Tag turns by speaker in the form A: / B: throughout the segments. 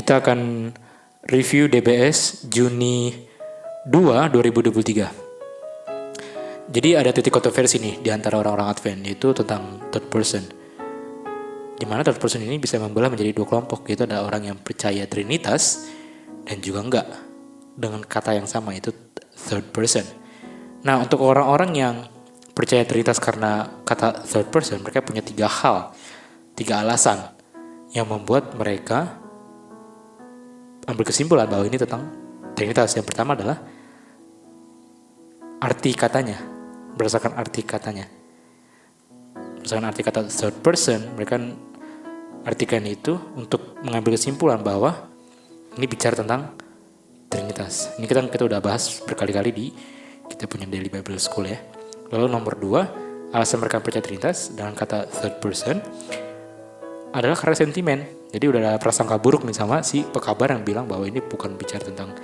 A: Kita akan review DBS Juni 2, 2023. Jadi ada titik kontroversi nih di antara orang-orang Advent, yaitu tentang third person. Di mana third person ini bisa membelah menjadi dua kelompok, yaitu ada orang yang percaya Trinitas dan juga enggak, dengan kata yang sama, itu third person. Nah, untuk orang-orang yang percaya Trinitas karena kata third person, mereka punya tiga alasan yang membuat mereka ambil kesimpulan bahwa ini tentang Trinitas. Yang pertama adalah arti katanya, berdasarkan arti katanya. Berdasarkan arti kata third person, mereka artikan itu untuk mengambil kesimpulan bahwa ini bicara tentang Trinitas. Ini kita udah bahas berkali-kali di kita punya Daily Bible School ya. Lalu nomor 2, alasan mereka percaya Trinitas dengan kata third person adalah karena sentimen. Jadi udah ada prasangka buruk nih sama si pekabar yang bilang bahwa ini bukan bicara tentang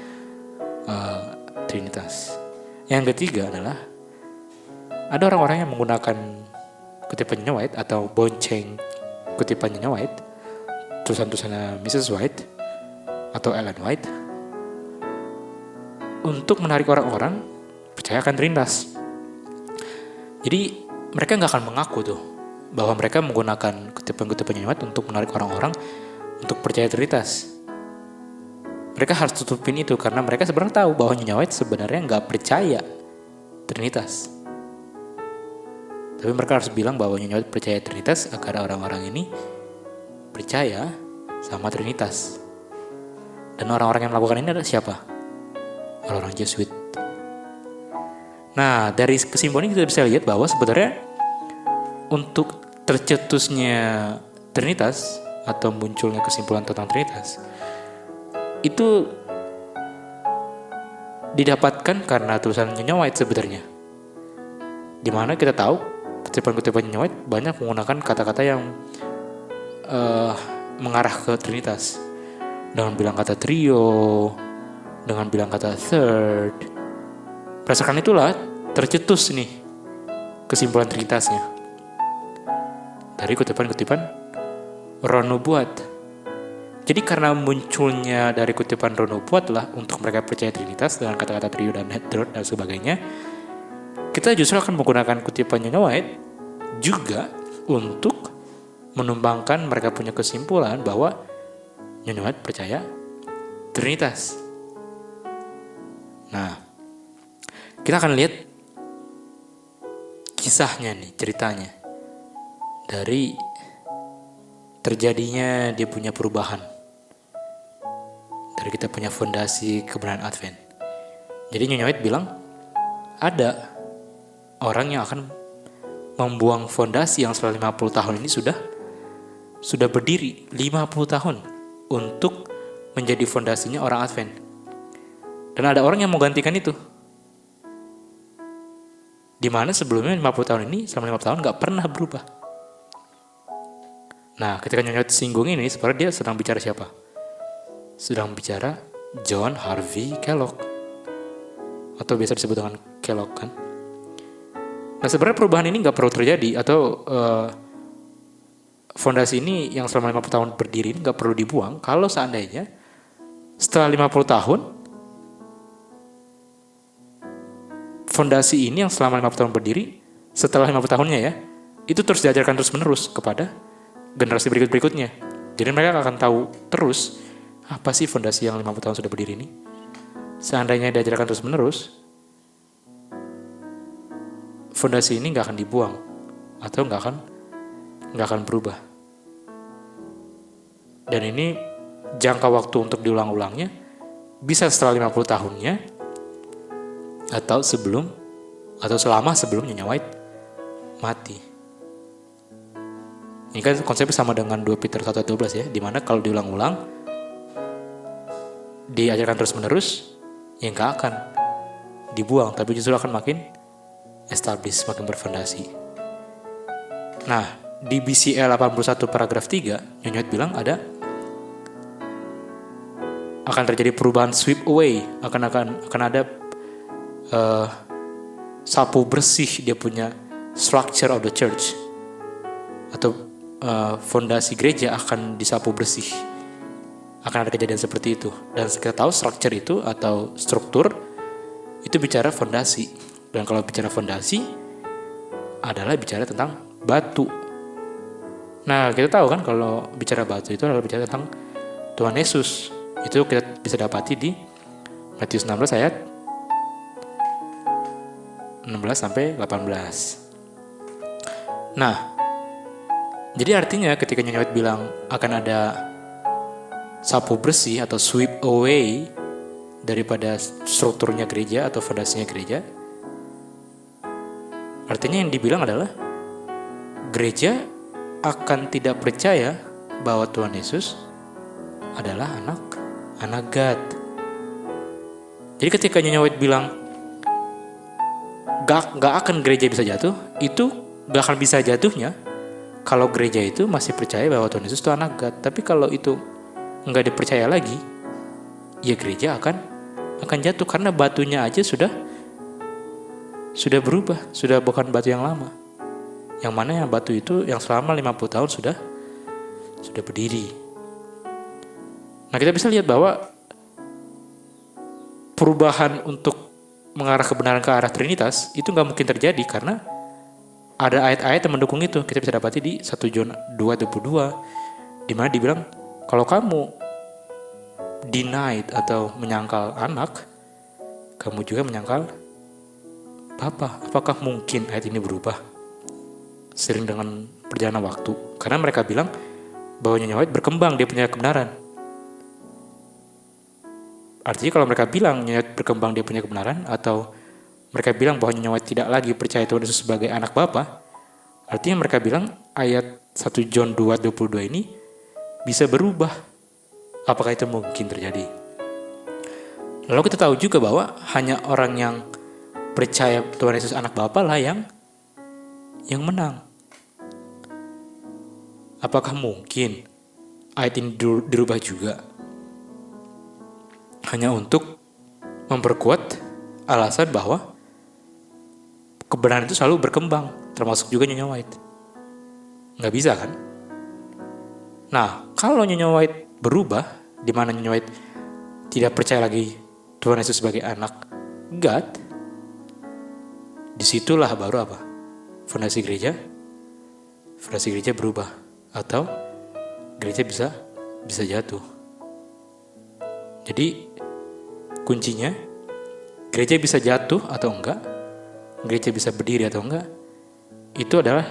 A: Trinitas. Yang ketiga adalah ada orang-orang yang menggunakan kutipan Nyonya White atau bonceng kutipan Nyonya White, tulisan-tulisannya Mrs. White atau Ellen White, untuk menarik orang-orang percaya akan Trinitas. Jadi mereka nggak akan mengaku tuh bahwa mereka menggunakan kutipan-kutipan Nyonya White untuk menarik orang-orang untuk percaya Trinitas. Mereka harus tutupin itu karena mereka sebenarnya tahu bahwa Nyonya White sebenarnya nggak percaya Trinitas. Tapi mereka harus bilang bahwa Nyonya White percaya Trinitas agar orang-orang ini percaya sama Trinitas. Dan orang-orang yang melakukan ini adalah siapa? Orang-orang Jesuit. Nah, dari kesimpulan ini kita bisa lihat bahwa sebenarnya untuk tercetusnya Trinitas atau munculnya kesimpulan tentang Trinitas itu didapatkan karena tulisan Nyonya White sebenarnya. Dimana kita tahu kutipan-kutipan Nyonya White banyak menggunakan kata-kata yang mengarah ke Trinitas, dengan bilang kata trio, dengan bilang kata third. Berdasarkan itulah tercetus nih kesimpulan Trinitasnya dari kutipan-kutipan Roh Nubuat. Jadi karena munculnya dari kutipan Roh Nubuat lah untuk mereka percaya Trinitas dengan kata-kata trio dan third dan sebagainya, kita justru akan menggunakan kutipan Nyonya White juga untuk menumbangkan mereka punya kesimpulan bahwa Nyonya White percaya Trinitas. Nah, kita akan lihat kisahnya nih, ceritanya dari terjadinya dia punya perubahan dari kita punya fondasi kebenaran Advent. Jadi Nyonya White bilang ada orang yang akan membuang fondasi yang selama 50 tahun ini sudah berdiri 50 tahun untuk menjadi fondasinya orang Advent. Dan ada orang yang mau gantikan itu. Dimana sebelumnya 50 tahun ini, selama 50 tahun gak pernah berubah. Nah, ketika Nyonya White singgung ini, sebenarnya dia sedang bicara siapa? Sedang bicara John Harvey Kellogg, atau biasa disebut dengan Kellogg kan. Nah, sebenarnya perubahan ini gak perlu terjadi, atau fondasi ini yang selama 50 tahun berdiri ini gak perlu dibuang kalau seandainya setelah 50 tahun fondasi ini yang selama 50 tahun berdiri, setelah 50 tahunnya ya, itu terus diajarkan terus menerus kepada generasi berikutnya. Jadi mereka akan tahu terus apa sih fondasi yang 50 tahun sudah berdiri ini. Seandainya diajarkan terus menerus, fondasi ini gak akan dibuang atau gak akan berubah. Dan ini jangka waktu untuk diulang-ulangnya bisa setelah 50 tahunnya atau selama sebelum Nyonya White mati. Ini kan konsepnya sama dengan 2 Peter 1:12 ya, dimana kalau diulang-ulang diajarkan terus-menerus ya gak akan dibuang, tapi justru akan makin establish, makin berfondasi. Nah, di BCL 81 paragraf 3, Nyonya White bilang akan terjadi perubahan sweep away, akan ada sapu bersih dia punya structure of the church, atau fondasi gereja akan disapu bersih. akan ada kejadian seperti itu. Dan kita tahu structure itu atau struktur itu bicara fondasi. Dan kalau bicara fondasi adalah bicara tentang batu. Nah, kita tahu kan kalau bicara batu itu adalah bicara tentang Tuhan Yesus. Itu kita bisa dapati di Matius 16 ayat 16 sampai 18. Nah, jadi artinya ketika Nyonya White bilang akan ada sapu bersih atau sweep away daripada strukturnya gereja atau fondasinya gereja, artinya yang dibilang adalah gereja akan tidak percaya bahwa Tuhan Yesus adalah anak God. Jadi ketika Nyonya White bilang gak akan gereja bisa jatuh, itu gak akan bisa jatuhnya kalau gereja itu masih percaya bahwa Tuhan Yesus itu anak God. Tapi kalau itu nggak dipercaya lagi, ya gereja akan jatuh karena batunya aja sudah berubah, sudah bukan batu yang lama. Yang mana yang batu itu yang selama 50 tahun sudah berdiri. Nah, kita bisa lihat bahwa perubahan untuk mengarah kebenaran ke arah Trinitas itu nggak mungkin terjadi karena ada ayat-ayat yang mendukung itu. Kita bisa dapati di 1 John 2:22 di mana dibilang kalau kamu denied atau menyangkal anak, kamu juga menyangkal Bapa. Apakah mungkin ayat ini berubah sering dengan perjalanan waktu? Karena mereka bilang bahwa Nyonya White berkembang, dia punya kebenaran. Artinya kalau mereka bilang Nyonya White berkembang, dia punya kebenaran, atau mereka bilang bahwa Nyonya White tidak lagi percaya Tuhan Yesus sebagai anak Bapa, artinya mereka bilang ayat 1 John 2:22 ini bisa berubah. Apakah itu mungkin terjadi? Lalu kita tahu juga bahwa hanya orang yang percaya Tuhan Yesus anak Bapa lah yang menang. Apakah mungkin ayat ini dirubah juga hanya untuk memperkuat alasan bahwa kebenaran itu selalu berkembang, termasuk juga Nyonya White? Nggak bisa kan? Nah, kalau Nyonya White berubah, di mana Nyonya White tidak percaya lagi Tuhan Yesus sebagai anak God, disitulah baru apa? Fondasi gereja berubah, atau gereja bisa jatuh. Jadi kuncinya gereja bisa jatuh atau enggak, gereja bisa berdiri atau enggak, itu adalah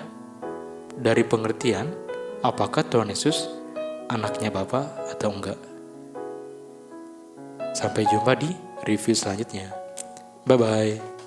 A: dari pengertian apakah Tuhan Yesus anaknya Bapa atau enggak. Sampai jumpa di review selanjutnya. Bye-bye.